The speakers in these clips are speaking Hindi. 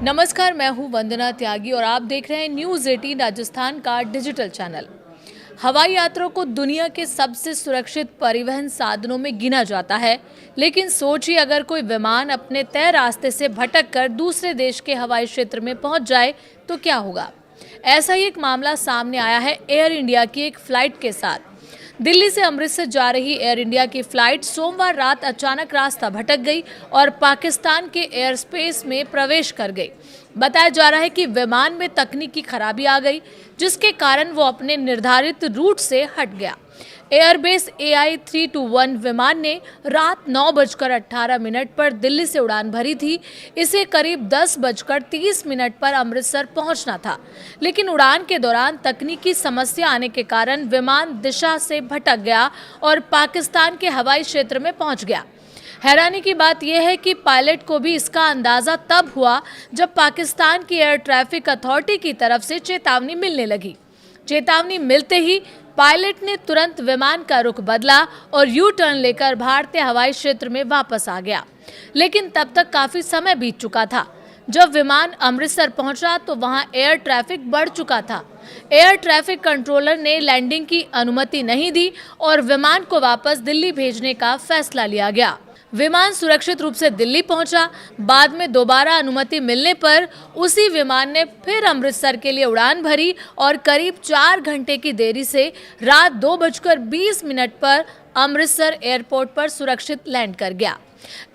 नमस्कार, मैं हूं वंदना त्यागी और आप देख रहे हैं न्यूज़ 18 राजस्थान का डिजिटल चैनल। हवाई यात्रा को दुनिया के सबसे सुरक्षित परिवहन साधनों में गिना जाता है, लेकिन सोचिए अगर कोई विमान अपने तय रास्ते से भटक कर दूसरे देश के हवाई क्षेत्र में पहुंच जाए तो क्या होगा। ऐसा ही एक मामला सामने आया है एयर इंडिया की एक फ्लाइट के साथ। दिल्ली से अमृतसर जा रही एयर इंडिया की फ्लाइट सोमवार रात अचानक रास्ता भटक गई और पाकिस्तान के एयर स्पेस में प्रवेश कर गई। बताया जा रहा है कि विमान में तकनीकी खराबी आ गई, जिसके कारण वो अपने निर्धारित रूट से हट गया। एयरबेस AI-321 विमान ने रात 9:18 पर दिल्ली से उड़ान भरी थी। इसे करीब 10:30 पर अमृतसर पहुंचना था, लेकिन उड़ान के दौरान तकनीकी समस्या आने के कारण विमान दिशा से भटक गया और पाकिस्तान के हवाई क्षेत्र में पहुंच गया। हैरानी की बात यह है कि पायलट को भी इसका अंदाजा तब हुआ जब पाकिस्तान की एयर ट्रैफिक अथॉरिटी की तरफ से चेतावनी मिलने लगी। चेतावनी मिलते ही पायलट ने तुरंत विमान का रुख बदला और यू टर्न लेकर भारतीय हवाई क्षेत्र में वापस आ गया, लेकिन तब तक काफी समय बीत चुका था। जब विमान अमृतसर पहुंचा तो वहां एयर ट्रैफिक बढ़ चुका था। एयर ट्रैफिक कंट्रोलर ने लैंडिंग की अनुमति नहीं दी और विमान को वापस दिल्ली भेजने का फैसला लिया गया। विमान सुरक्षित रूप से दिल्ली पहुंचा। बाद में दोबारा अनुमति मिलने पर उसी विमान ने फिर अमृतसर के लिए उड़ान भरी और करीब 4 घंटे की देरी से रात 2:20 पर अमृतसर एयरपोर्ट पर सुरक्षित लैंड कर गया।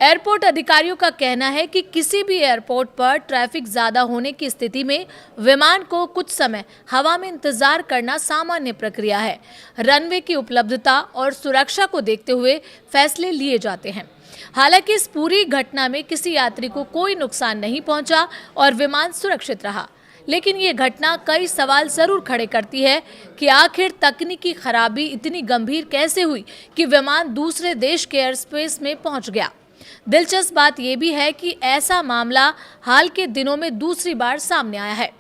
एयरपोर्ट अधिकारियों का कहना है कि किसी भी एयरपोर्ट पर ट्रैफिक ज्यादा होने की स्थिति में विमान को कुछ समय हवा में इंतजार करना सामान्य प्रक्रिया है। रनवे की उपलब्धता और सुरक्षा को देखते हुए फैसले लिए जाते हैं। हालांकि इस पूरी घटना में किसी यात्री को कोई नुकसान नहीं पहुंचा और विमान सुरक्षित रहा, लेकिन ये घटना कई सवाल जरूर खड़े करती है कि आखिर तकनीकी खराबी इतनी गंभीर कैसे हुई कि विमान दूसरे देश के एयर स्पेस में पहुंच गया। दिलचस्प बात यह भी है कि ऐसा मामला हाल के दिनों में दूसरी बार सामने आया है।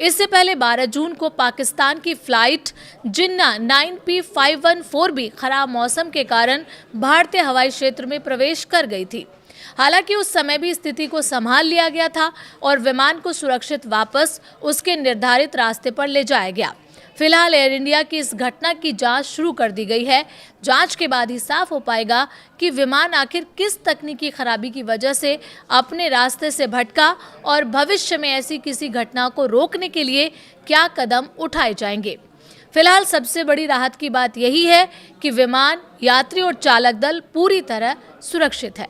इससे पहले 12 जून को पाकिस्तान की फ्लाइट जिन्ना 9P514 भी खराब मौसम के कारण भारतीय हवाई क्षेत्र में प्रवेश कर गई थी। हालांकि उस समय भी स्थिति को संभाल लिया गया था और विमान को सुरक्षित वापस उसके निर्धारित रास्ते पर ले जाया गया। फिलहाल एयर इंडिया की इस घटना की जांच शुरू कर दी गई है। जांच के बाद ही साफ हो पाएगा कि विमान आखिर किस तकनीकी खराबी की वजह से अपने रास्ते से भटका और भविष्य में ऐसी किसी घटना को रोकने के लिए क्या कदम उठाए जाएंगे। फिलहाल सबसे बड़ी राहत की बात यही है कि विमान, यात्री और चालक दल पूरी तरह सुरक्षित है।